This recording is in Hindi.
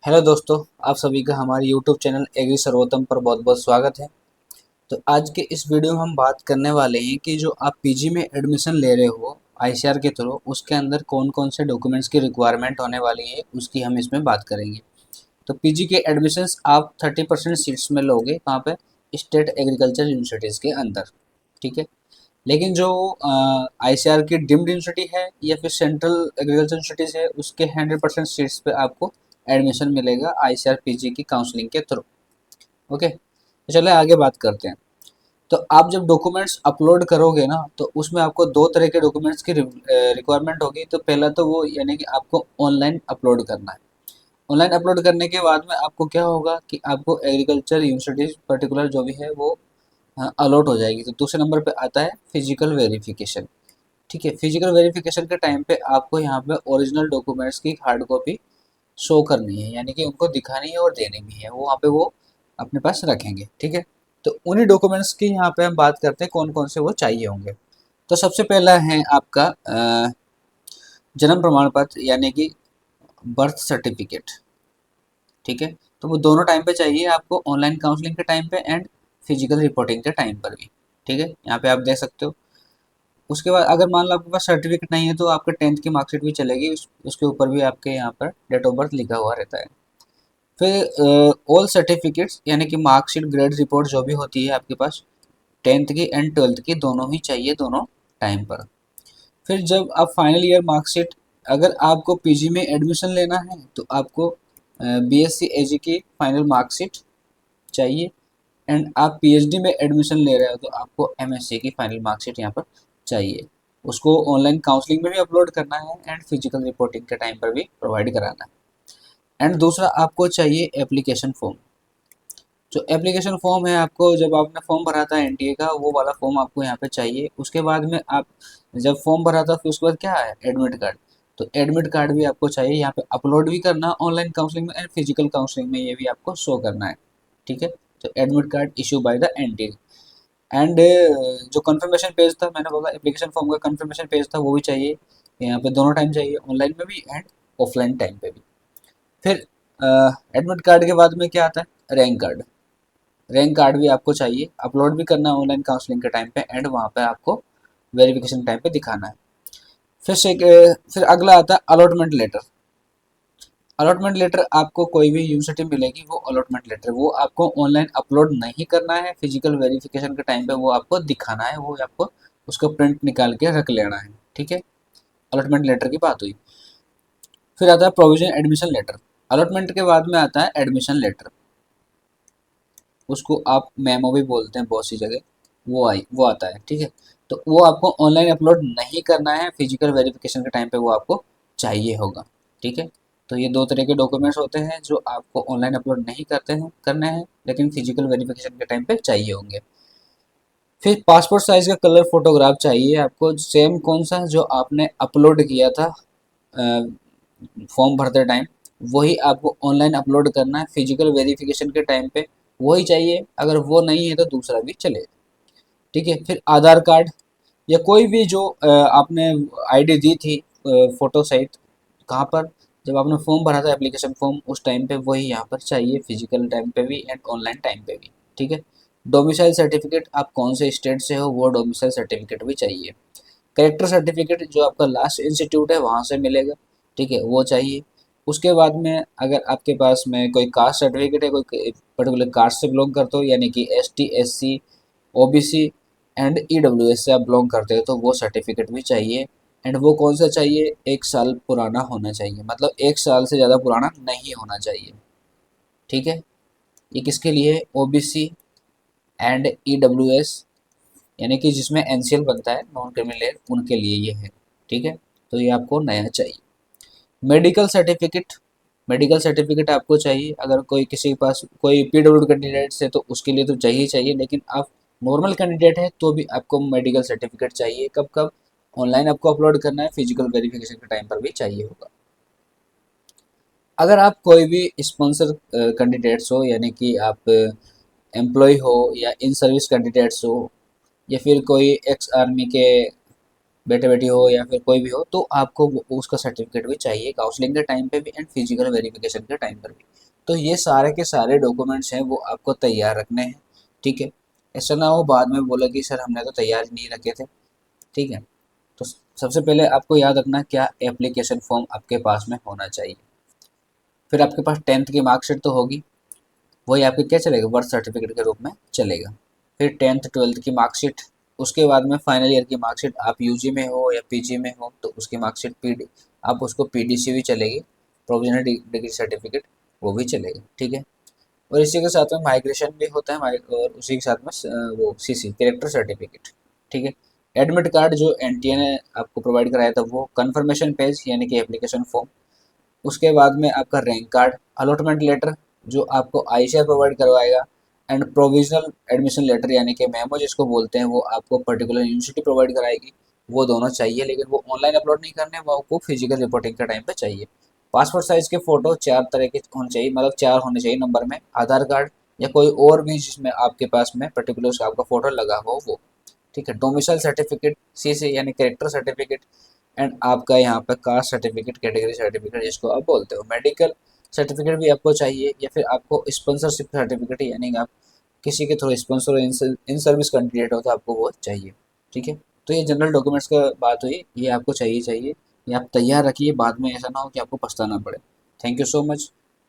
हेलो दोस्तों, आप सभी का हमारे यूट्यूब चैनल एग्री सर्वोत्तम पर बहुत बहुत स्वागत है। तो आज के इस वीडियो में हम बात करने वाले हैं कि जो आप पीजी में एडमिशन ले रहे हो आईसीआर के थ्रू, उसके अंदर कौन कौन से डॉक्यूमेंट्स की रिक्वायरमेंट होने वाली है उसकी हम इसमें बात करेंगे। तो पीजी के एडमिशन्स आप 30% सीट्स में लोगे वहाँ पे स्टेट एग्रीकल्चर यूनिवर्सिटीज़ के अंदर, ठीक है। लेकिन जो आईसीआर की डीम्ड यूनिवर्सिटी है या फिर सेंट्रल एग्रीकल्चर यूनिवर्सिटीज़ है, उसके 100% सीट्स पे आपको एडमिशन मिलेगा आईसीआर पीजी की काउंसलिंग के थ्रू। ओके, तो चलिए आगे बात करते हैं। तो आप जब डॉक्यूमेंट्स अपलोड करोगे ना, तो उसमें आपको दो तरह के डॉक्यूमेंट्स की रिक्वायरमेंट होगी। तो पहला तो वो यानी कि आपको ऑनलाइन अपलोड करना है। ऑनलाइन अपलोड करने के बाद में आपको क्या होगा कि आपको एग्रीकल्चर यूनिवर्सिटीज पर्टिकुलर जो भी है वो अलॉट हो जाएगी। तो दूसरे नंबर पे आता है फिजिकल वेरिफिकेशन। ठीक है, फिजिकल वेरिफिकेशन के टाइम पे आपको यहाँ पे ओरिजिनल डॉक्यूमेंट्स की हार्ड कॉपी शो करनी है, यानी कि उनको दिखानी है और देनी भी है। वो वहाँ पे वो अपने पास रखेंगे, ठीक है। तो उन्हीं डॉक्यूमेंट्स की यहाँ पे हम बात करते हैं कौन कौन से वो चाहिए होंगे। तो सबसे पहला है आपका जन्म प्रमाण पत्र यानी कि बर्थ सर्टिफिकेट, ठीक है। तो वो दोनों टाइम पे चाहिए आपको, ऑनलाइन काउंसलिंग के टाइम पे एंड फिजिकल रिपोर्टिंग के टाइम पर भी, ठीक है। यहाँ पे आप देख सकते हो। उसके बाद अगर मान लो आपके पास सर्टिफिकेट नहीं है तो आपके 10th की मार्कशीट भी चलेगी, उसके ऊपर भी आपके यहाँ पर डेट ऑफ बर्थ लिखा हुआ रहता है। फिर ऑल सर्टिफिकेट्स यानी कि मार्कशीट ग्रेड रिपोर्ट जो भी होती है आपके पास 10th की एंड 12th की दोनों ही चाहिए दोनों टाइम पर। फिर जब आप फाइनल ईयर मार्कशीट, अगर आपको पीजी में एडमिशन लेना है तो आपको बीएससी एजी की फाइनल मार्कशीट चाहिए। एंड आप पीएचडी में एडमिशन ले रहे हो तो आपको एमएससी की फाइनल मार्कशीट यहाँ पर चाहिए। उसको ऑनलाइन काउंसलिंग में भी अपलोड करना है एंड फिजिकल रिपोर्टिंग के टाइम पर भी प्रोवाइड कराना है। एंड दूसरा आपको चाहिए एप्लीकेशन फॉर्म। जो एप्लीकेशन फॉर्म है, आपको जब आपने फॉर्म भरा था एनटीए का, वो वाला फॉर्म आपको यहाँ पे चाहिए। उसके बाद में आप जब फॉर्म भरा था फिर उसके बाद क्या है, एडमिट कार्ड। तो एडमिट कार्ड भी आपको चाहिए, यहाँ पे अपलोड भी करना ऑनलाइन काउंसलिंग में एंड फिजिकल काउंसलिंग में ये भी आपको शो करना है, ठीक है। तो admit card issue by the NTA and जो कंफर्मेशन पेज था, मैंने बोला एप्लीकेशन फॉर्म का कंफर्मेशन पेज था, वो भी चाहिए। यहाँ पे दोनों टाइम चाहिए, ऑनलाइन में भी एंड ऑफलाइन टाइम पे भी। फिर एडमिट कार्ड के बाद में क्या आता है, रैंक कार्ड। रैंक कार्ड भी आपको चाहिए, अपलोड भी करना है ऑनलाइन काउंसलिंग के टाइम पे एंड वहाँ पे आपको वेरिफिकेशन टाइम पे दिखाना है। फिर अगला आता है अलॉटमेंट लेटर। अलॉटमेंट लेटर आपको कोई भी यूनिवर्सिटी मिलेगी, वो अलॉटमेंट लेटर वो आपको ऑनलाइन अपलोड नहीं करना है, फिजिकल वेरिफिकेशन के टाइम पे वो आपको दिखाना है, वो आपको उसको प्रिंट निकाल के रख लेना है, ठीक है। अलॉटमेंट लेटर की बात हुई। फिर आता है प्रोविजन एडमिशन लेटर। अलॉटमेंट के बाद में आता है एडमिशन लेटर, उसको आप मेमो भी बोलते हैं बहुत सी जगह। वो आता है, ठीक है। तो वो आपको ऑनलाइन अपलोड नहीं करना है, फिजिकल वेरिफिकेशन के टाइम पे वो आपको चाहिए होगा, ठीक है। तो ये दो तरह के डॉक्यूमेंट्स होते हैं जो आपको ऑनलाइन अपलोड नहीं करने हैं, लेकिन फिजिकल वेरिफिकेशन के टाइम पे चाहिए होंगे। फिर पासपोर्ट साइज का कलर फोटोग्राफ चाहिए आपको, सेम कौन सा जो आपने अपलोड किया था फॉर्म भरते टाइम, वही आपको ऑनलाइन अपलोड करना है फिजिकल वेरिफिकेशन के टाइम पे, वही चाहिए। अगर वो नहीं है तो दूसरा भी चलेगा, ठीक है। फिर आधार कार्ड या कोई भी जो आपने आईडी दी थी फोटो सहित, कहाँ पर, जब आपने फॉर्म भरा था एप्लीकेशन फॉर्म उस टाइम पे, वही यहाँ पर चाहिए फिजिकल टाइम पे भी एंड ऑनलाइन टाइम पे भी, ठीक है। डोमिसाइल सर्टिफिकेट, आप कौन से स्टेट से हो वो डोमिसाइल सर्टिफिकेट भी चाहिए। करेक्टर सर्टिफिकेट जो आपका लास्ट इंस्टीट्यूट है वहाँ से मिलेगा, ठीक है, वो चाहिए। उसके बाद में अगर आपके पास में कोई कास्ट सर्टिफिकेट है, कोई पर्टिकुलर कास्ट से बिलोंग करते हो यानी कि ST SC OBC and EWS से आप बिलोंग करते हो तो वो सर्टिफिकेट भी चाहिए। एंड वो कौन सा चाहिए, 1 साल पुराना होना चाहिए, मतलब 1 साल से ज़्यादा पुराना नहीं होना चाहिए, ठीक है। ये किसके लिए, ओबीसी एंड ईडब्ल्यूएस यानी कि जिसमें एनसीएल बनता है, नॉन क्रिमिनल, उनके लिए ये है, ठीक है। तो ये आपको नया चाहिए। मेडिकल सर्टिफिकेट, मेडिकल सर्टिफिकेट आपको चाहिए। अगर कोई किसी के पास कोई पीडब्ल्यू कैंडिडेट है तो उसके लिए तो चाहिए चाहिए, लेकिन आप नॉर्मल कैंडिडेट है तो भी आपको मेडिकल सर्टिफिकेट चाहिए। कब कब, ऑनलाइन आपको अपलोड करना है, फिजिकल वेरिफिकेशन के टाइम पर भी चाहिए होगा। अगर आप कोई भी स्पॉन्सर कैंडिडेट्स हो, यानी कि आप एम्प्लॉय हो या इन सर्विस कैंडिडेट्स हो या फिर कोई एक्स आर्मी के बेटे बेटी हो या फिर कोई भी हो, तो आपको उसका सर्टिफिकेट भी चाहिए काउंसलिंग के टाइम पे भी एंड फिजिकल वेरिफिकेशन के टाइम पर भी। तो ये सारे के सारे डॉक्यूमेंट्स हैं वो आपको तैयार रखने हैं, ठीक है। ऐसा ना हो बाद में बोला कि सर हमने तो तैयार नहीं रखे थे, ठीक है। तो सबसे पहले आपको याद रखना क्या एप्लीकेशन फॉर्म आपके पास में होना चाहिए। फिर आपके पास 10th की मार्कशीट तो होगी, वही आपके क्या चलेगा, बर्थ सर्टिफिकेट के रूप में चलेगा। फिर 10th 12th की मार्कशीट, उसके बाद में फाइनल ईयर की मार्कशीट, आप यूजी में हो या पीजी में हो तो उसकी मार्कशीट पीडी, आप उसको पीडीसी भी चलेगी, प्रोविजनल डिग्री सर्टिफिकेट, वो भी चलेगा, ठीक है। और इसी के साथ में माइग्रेशन भी होता है, और उसी के साथ में वो सीसी कैरेक्टर सर्टिफिकेट, ठीक है। एडमिट कार्ड जो एनटीए ने आपको प्रोवाइड कराया था वो, कंफर्मेशन पेज यानी कि एप्लीकेशन फॉर्म, उसके बाद में आपका रैंक कार्ड, अलॉटमेंट लेटर जो आपको आईसीआर प्रोवाइड करवाएगा, एंड प्रोविजनल एडमिशन लेटर यानी कि मेमो जिसको बोलते हैं, वो आपको पर्टिकुलर यूनिवर्सिटी प्रोवाइड कराएगी। वो दोनों चाहिए, लेकिन वो ऑनलाइन अपलोड नहीं करने, वो आपको फिजिकल रिपोर्टिंग के टाइम पे चाहिए। पासपोर्ट साइज के फ़ोटो 4 तरह के होने चाहिए, मतलब 4 होने चाहिए नंबर में, आधार कार्ड या कोई और भी जिसमें आपके पास में पर्टिकुलर आपका फ़ोटो लगा हो वो, ठीक है। डोमिसाइल सर्टिफिकेट, सीसी यानी कैरेक्टर सर्टिफिकेट, एंड आपका यहाँ पे कास्ट सर्टिफिकेट, कैटेगरी सर्टिफिकेट जिसको आप बोलते हो। मेडिकल सर्टिफिकेट भी आपको चाहिए, या फिर आपको स्पॉन्सरशिप सर्टिफिकेट यानी कि आप किसी के through sponsor in service candidate हो तो आपको वो चाहिए, ठीक है। तो ये जनरल डॉक्यूमेंट्स का बात हुई, ये आपको चाहिए चाहिए, ये आप तैयार रखिए, बाद में ऐसा ना हो कि आपको पछताना पड़े। Thank you so much.